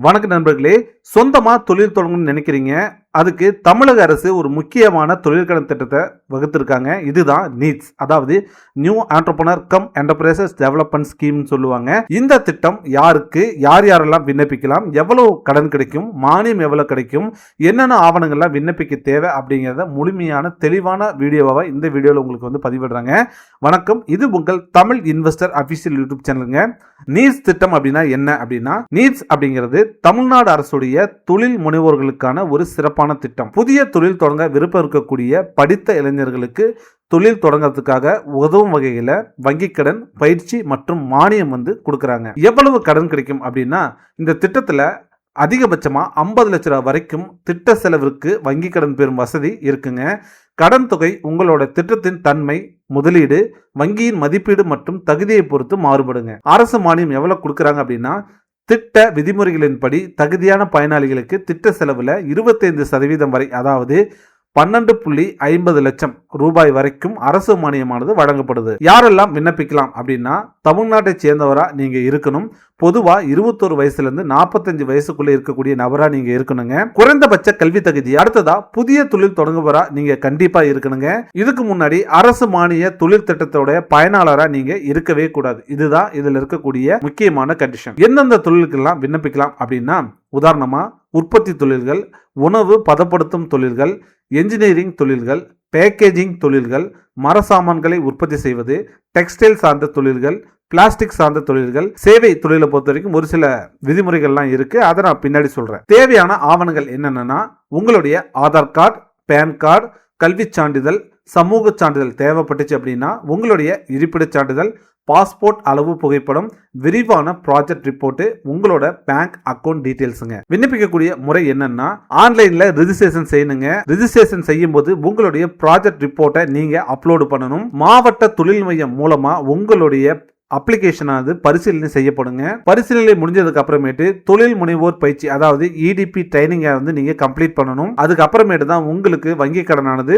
வணக்கம் நண்பர்களே, சொந்தமா தொழில் தொடங்கணும்னு நினைக்கிறீங்க. அதுக்கு தமிழக அரசு ஒரு முக்கியமான தொழிற்கடன் திட்டத்தை வகுத்திருக்காங்க. இதுதான் நீட்ஸ், அதாவது new entrepreneur come enterprises development scheme சொல்லுவாங்க. இந்த திட்டம் யாருக்கு, யாரெல்லாம் விண்ணப்பிக்கலாம், எவ்வளவு கடன் கிடைக்கும், மானியம் எவ்வளவு கிடைக்கும், என்னென்ன ஆவணங்கள்லாம் விண்ணப்பிக்க தேவை அப்படிங்கிறத முழுமையான தெளிவான வீடியோவை இந்த வீடியோவில் உங்களுக்கு பதிவிடுறாங்க. வணக்கம், இது உங்கள் தமிழ் இன்வெஸ்டர் அபிஷியல் யூடியூப் சேனலுங்க. நீட்ஸ் திட்டம் அப்படின்னா என்ன அப்படின்னா, நீட்ஸ் அப்படிங்கிறது தமிழ்நாடு அரசுடைய தொழில் முனைவோர்களுக்கான ஒரு சிறப்பான திட்டம். புதிய தொழில் தொடங்க விருப்பம் இருக்கக்கூடிய படித்த இளைஞர்களுக்கு தொழில் தொடங்கிறதுக்காக உதவும் வகையில் வங்கி கடன், பயிற்சி மற்றும் மானியம் கொடுக்கறாங்க. எவ்வளவு கடன் கிடைக்கும் அப்படின்னா, இந்த திட்டத்தில் அதிகபட்சமா 50 லட்சம் ரூபாய் வரைக்கும் திட்ட செலவிற்கு வங்கி கடன் பெறும் வசதி இருக்குங்க. கடன் தொகை உங்களோட திட்டத்தின் தன்மை, முதலீடு, வங்கியின் மதிப்பீடு மற்றும் தகுதியை பொறுத்து மாறுபடுங்க. அரசு மானியம் எவ்வளவு கொடுக்கறாங்க அப்படின்னா, திட்ட விதிமுறைகளின்படி தகுதியான பயனாளிகளுக்கு திட்ட செலவுல 25% வரை, அதாவது 12.50 லட்சம் ரூபாய் வரைக்கும் அரசு மானியமானது வழங்கப்படுது. யாரெல்லாம் விண்ணப்பிக்கலாம் அப்படின்னா, தமிழ்நாட்டை சேர்ந்தவரா நீங்க இருக்கணும். பொதுவா 21 வயசுல இருந்து 45 வயசுக்குள்ள இருக்கக்கூடிய நபரா நீங்க இருக்கணுங்க. குறைந்தபட்ச கல்வி தகுதி. அடுத்ததா, புதிய தொழில் தொடங்குவரா நீங்க கண்டிப்பா இருக்கணுங்க. இதுக்கு முன்னாடி அரசு மானிய தொழில் திட்டத்தோட பயனாளரா நீங்க இருக்கவே கூடாது. இதுதான் இதுல இருக்கக்கூடிய முக்கியமான கண்டிஷன். எந்தெந்த தொழிலுக்கெல்லாம் விண்ணப்பிக்கலாம் அப்படின்னா, உதாரணமா உற்பத்தி தொழில்கள், உணவு பதப்படுத்தும் தொழில்கள், என்ஜினியரிங் தொழில்கள், பேக்கேஜிங் தொழில்கள், மர சாமான்களை உற்பத்தி செய்வது, டெக்ஸ்டைல் சார்ந்த தொழில்கள், பிளாஸ்டிக் சார்ந்த தொழில்கள், சேவை தொழிலை பொறுத்த வரைக்கும் ஒரு சில விதிமுறைகள்லாம் இருக்கு. அதை நான் பின்னாடி சொல்றேன். தேவையான ஆவணங்கள் என்னென்னா, உங்களுடைய ஆதார் கார்டு, பேன் கார்டு, கல்வி சான்றிதழ், சமூக சான்றிதழ் தேவைப்பட்டுச்சு அப்படின்னா உங்களுடைய இருப்பிட சான்றிதழ், பாஸ்போர்ட் அளவு புகைப்படம், விரிவான ப்ராஜெக்ட் ரிப்போர்ட், உங்களோட பேங்க் அக்கவுண்ட் டீடைல்ஸுங்க. விண்ணப்பிக்கக்கூடிய முறை என்னன்னா, ஆன்லைன்ல ரெஜிஸ்ட்ரேஷன் செய்யணுங்க. ரெஜிஸ்ட்ரேஷன் செய்யும் போது உங்களுடைய ப்ராஜெக்ட் ரிப்போர்ட்டை நீங்க அப்லோடு பண்ணணும். மாவட்ட தொழில் மையம் மூலமா உங்களுடைய அப்ளிகேஷன் பரிசீலனை செய்யப்படுங்க. பரிசீலனை முடிஞ்சதுக்கு அப்புறமேட்டு தொழில் முனைவோர் பயிற்சி, அதாவது இடிபி ட்ரைனிங்கை நீங்க கம்ப்ளீட் பண்ணணும். அதுக்கு அப்புறமேட்டு தான் உங்களுக்கு வங்கி கடனானது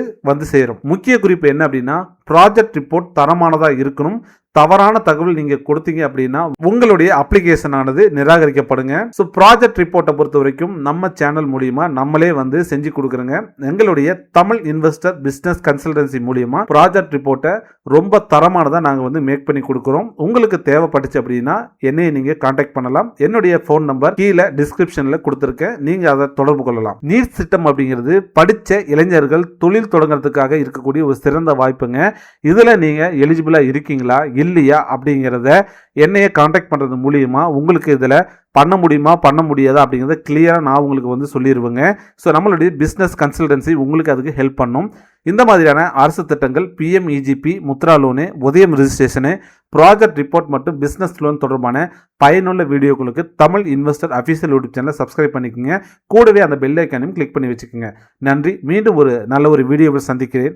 சேரும். முக்கிய குறிப்பு என்ன அப்படின்னா, ப்ராஜெக்ட் ரிப்போர்ட் தரமானதா இருக்கணும். தவறான தகவல் நீங்க கொடுத்தீங்க அப்படின்னா உங்களுடைய அப்ளிகேஷன் ஆனது நிராகரிக்கப்படுங்க. ஸோ ப்ராஜெக்ட் ரிப்போர்ட்டை பொறுத்த வரைக்கும் நம்ம சேனல் மூலியமா நம்மளே செஞ்சு கொடுக்குறோங்க. எங்களுடைய தமிழ் இன்வெஸ்டர் பிசினஸ் கன்சல்டன்சி மூலியமா ப்ராஜெக்ட் ரிப்போர்ட்டை ரொம்ப தரமானதா நாங்க மேக் பண்ணி கொடுக்குறோம். உங்களுக்கு தேவைப்பட்டுச்சு அப்படின்னா என்னைய நீங்க கான்டாக்ட் பண்ணலாம். என்னுடைய போன் நம்பர் கீழே டிஸ்கிரிப்ஷன்ல கொடுத்துருக்கேன், நீங்க அதை தொடர்பு கொள்ளலாம். நீட்ஸ் திட்டம் அப்படிங்கிறது படிச்ச இளைஞர்கள் தொழில் தொடங்குறதுக்காக இருக்கக்கூடிய ஒரு சிறந்த வாய்ப்புங்க. இதுல நீங்க எலிஜிபிளா இருக்கீங்களா இல்லையா அப்படிங்கிறத என்னைய கான்டாக்ட் பண்றது மூலியமா உங்களுக்கு இதுல பண்ண முடியுமா பண்ண முடியாதா அப்படிங்கிறத கிளியரா நான் உங்களுக்கு சொல்லிடுவேங்க. ஸோ நம்மளுடைய பிசினஸ் கன்சல்டன்சி உங்களுக்கு அதுக்கு ஹெல்ப் பண்ணும். இந்த மாதிரியான அரசு திட்டங்கள், PMEGP, முத்ரா லோனு, உதயம் ரெஜிஸ்ட்ரேஷனு, ப்ராஜெக்ட் ரிப்போர்ட் மற்றும் பிசினஸ் லோன் தொடர்பான பயனுள்ள வீடியோக்களுக்கு தமிழ் இன்வெஸ்டர் அஃபிஷியல் யூடியூப் சேனலை சப்ஸ்கிரைப் பண்ணிக்கோங்க. கூடவே அந்த பெல் ஐக்கானையும் கிளிக் பண்ணி வச்சுக்கோங்க. நன்றி. மீண்டும் ஒரு நல்ல ஒரு வீடியோவில் சந்திக்கிறேன்.